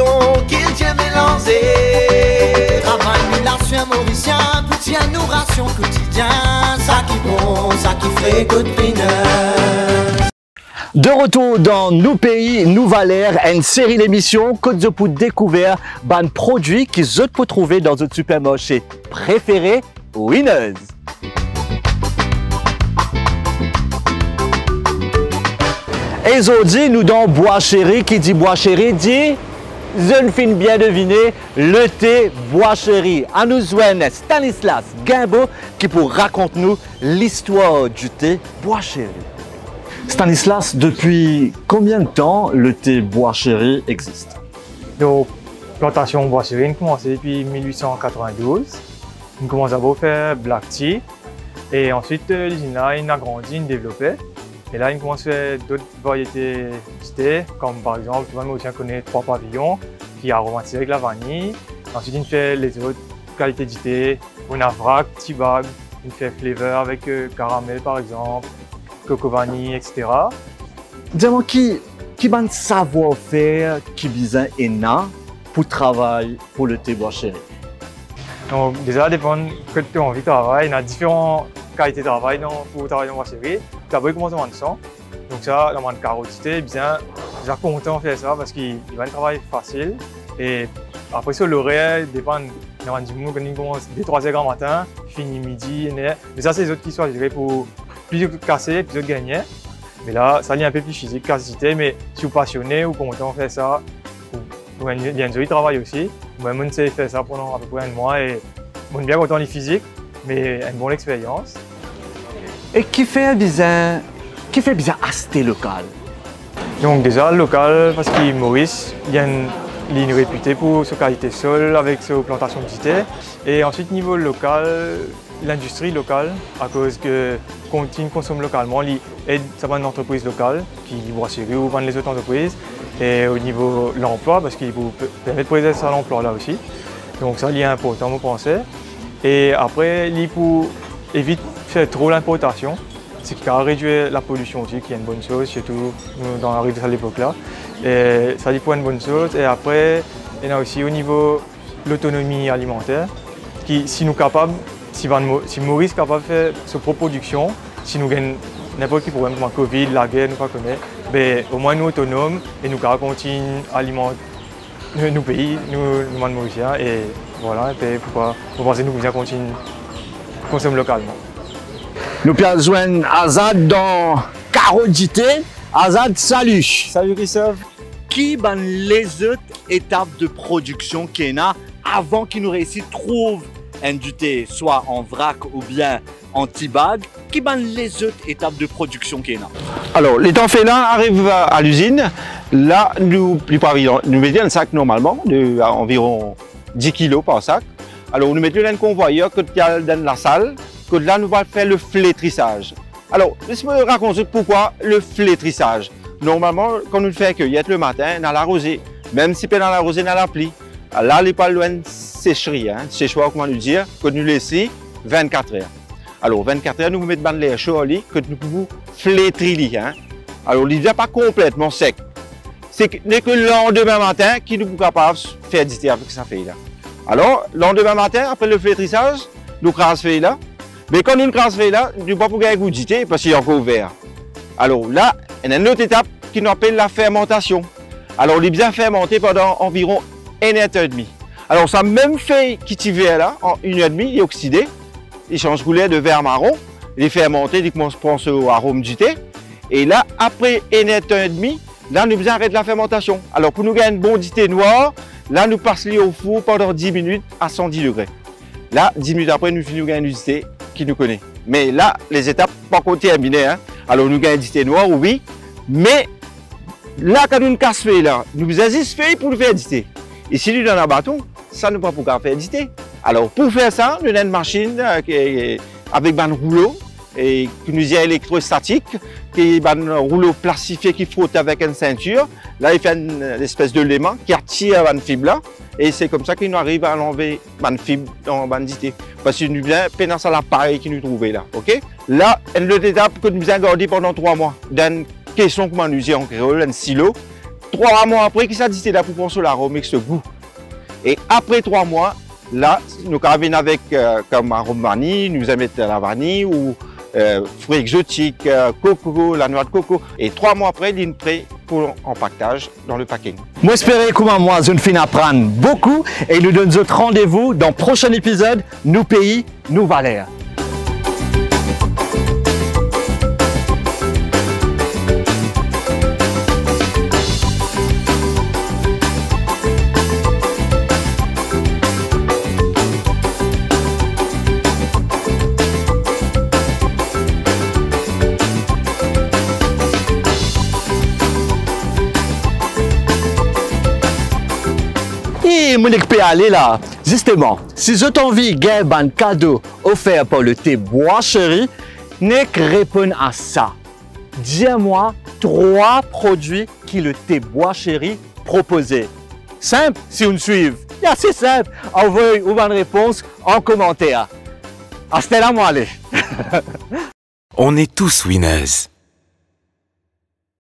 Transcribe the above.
papillons qu'il tient mélangés. Travail milation mauricien, petit à nous ration quotidien. Ça qui bon, ça qui ferait que de pineur. De retour dans nos pays, nous Valère, une série d'émissions que vous pouvez découvrir des produits que vous pouvez trouver dans votre supermarché préféré, Winners. Et aujourd'hui, nous dans Bois Chéri, qui dit Bois Chéri dit, je ne finis bien deviner, le thé Bois Chéri. À nous joindre Stanislas Guimbaud qui pour raconter nous l'histoire du thé Bois Chéri. Stanislas, depuis combien de temps le thé Bois Chéri existe? Donc, plantation Bois Chéri a commencé depuis 1892. On commence à faire black tea. Et ensuite, l'usine a grandi, a développé. Et là, on commence à faire d'autres variétés de thé, comme par exemple, tout le monde aussi connaît 3 pavillons, qui est aromatisé avec la vanille. Ensuite, on fait les autres qualités de thé. On a vrac, tea bag, on fait flavor avec caramel par exemple. Coco vanille, etc. Dis-moi, qui a un savoir-faire qui besoin énorme pour travailler pour le thé Bois Chéri? Donc, déjà, ça dépend de ce que tu as envie de travailler. Il y a différentes qualités de travail pour travailler dans Bois Chéri. D'abord, il commence à sang. Donc, ça, la carotité, bien content de faire ça parce qu'il va un travail facile. Et après, sur l'horaire, dépend du moment quand il commence dès 3h du matin, finit midi. Mais ça, c'est les autres qui sont gérés pour plus de casser, plus de gagner. Mais là, ça devient un peu plus physique, quasi-cité. Mais si vous êtes passionné ou content de faire ça, vous avez bien joli travail aussi. Moi-même, je sais faire ça pendant à peu près un mois et je suis bien content du physique, mais une bonne expérience. Et qui fait bizarre acheter local? Donc déjà, local, parce qu'il Maurice, il y a une ligne réputée pour sa qualité sol avec sa plantation de thé. Et ensuite, niveau local, l'industrie locale, à cause que continue de consommer localement, il aide une entreprise locale qui Bois Chéri ou les autres entreprises. Et au niveau de l'emploi, parce qu'il vous permet de poser ça à l'emploi là aussi. Donc ça, c'est important, vous pensez. Et après, pour éviter de faire trop l'importation, c'est qu'il a réduit la pollution aussi, qui est une bonne chose, surtout dans la rue de l'époque là. Et ça, c'est une bonne chose. Et après, il y a aussi au niveau de l'autonomie alimentaire, qui, si nous sommes capables, si Maurice est capable de faire sa propre production, si nous gagnons n'importe quel problème comme la Covid, la guerre, nous ne connaissons pas, ben, au moins nous sommes autonomes et nous continuons à alimenter nos pays, nous Mauriciens. Et voilà, et pourquoi vous pensez que nous pouvons continuer à consommer localement. Nous pouvons joindre Azad dans Carodité. Azad, salut! Salut Christophe! Qui sont les autres étapes de production qu'il y a avant qu'il nous réussisse à trouver un du thé, soit en vrac ou bien en tea bag? Qui sont les autres étapes de production qu'il y a? Alors, les temps faits là arrivent à l'usine. Là, nous mettons un sac normalement d'environ 10 kg par sac. Alors, nous mettons un convoyeur qui est dans la salle. Que là, nous allons faire le flétrissage. Alors, laisse-moi raconter pourquoi le flétrissage. Normalement, quand nous le faisons cueillir le matin, dans la rosée, même si pas dans la rosée, dans la pluie, là, les pas loin de sécherie, séchoir, comment nous dire, que nous laissons 24 heures. Alors, 24 heures, nous mettons dans l'air chaud au lit, que nous pouvons flétrir. Alors, il n'est pas complètement sec. C'est que le lendemain matin, qui nous sommes capables de faire du thé avec ça fait là. Alors, le lendemain matin, après le flétrissage, nous crasons fait là. Mais quand nous crasons fait là, nous ne pouvons pas gagner goût du thé parce qu'il est encore ouvert. Alors là, il y a une autre étape qui nous appelle la fermentation. Alors, il est bien fermenté pendant environ 1h30. Alors, ça même fait qui est vert là, en 1h30, il est oxydé. Il change couleur de vert marron. Il est fermenté, il commence à penser au arôme du thé. Et là, après 1h30, là, nous faisons arrêter la fermentation. Alors, pour nous gagner un bon thé noir, là, nous passons au four pendant 10 minutes à 110 degrés. Là, 10 minutes après, nous finissons gagner du thé qui nous connaît. Mais là, les étapes pas encore terminées. Alors, nous gagnons du thé noir, oui. Mais là, quand nous casse fait là, nous avons juste fait pour faire du thé. Et si nous avons un bâton, ça ne peut pas pouvoir faire du thé. Alors, pour faire ça, nous avons une machine avec un rouleau et qui nous est électrostatique, qui est un rouleau plastifié qui frotte avec une ceinture. Là, il fait une espèce de léman qui attire la fibre là. Et c'est comme ça qu'il nous arrive à enlever la fibre dans la thé. Parce que nous avons pénal à l'appareil qui nous trouvait là. Okay? Là, une autre étape que nous avons gardé pendant 3 mois. Dans une caisson, comme on dit en créole, un silo, 3 mois après, qui ça dit c'est là pour prendre sur l'arôme avec ce goût. Et après 3 mois, là, nous venons avec comme arôme vanille, nous allons mettre la vanille ou fruits exotiques, coco, la noix de coco. Et 3 mois après, il est prêt pour empaquetage dans le packing. Moi, j'espère que moi, je vais apprendre beaucoup et nous donnons notre rendez-vous dans le prochain épisode, Nous pays, nous valeurs. Et mon peut aller là. Justement, si je t'envie de un cadeau offert par le thé Bois Chéri, n'est que répondre à ça. Dis-moi 3 produits qui le thé Bois Chéri proposait. Simple, si on me suit. C'est simple. Envoyez une réponse en commentaire. Hasta la moi, allez. On est tous winners.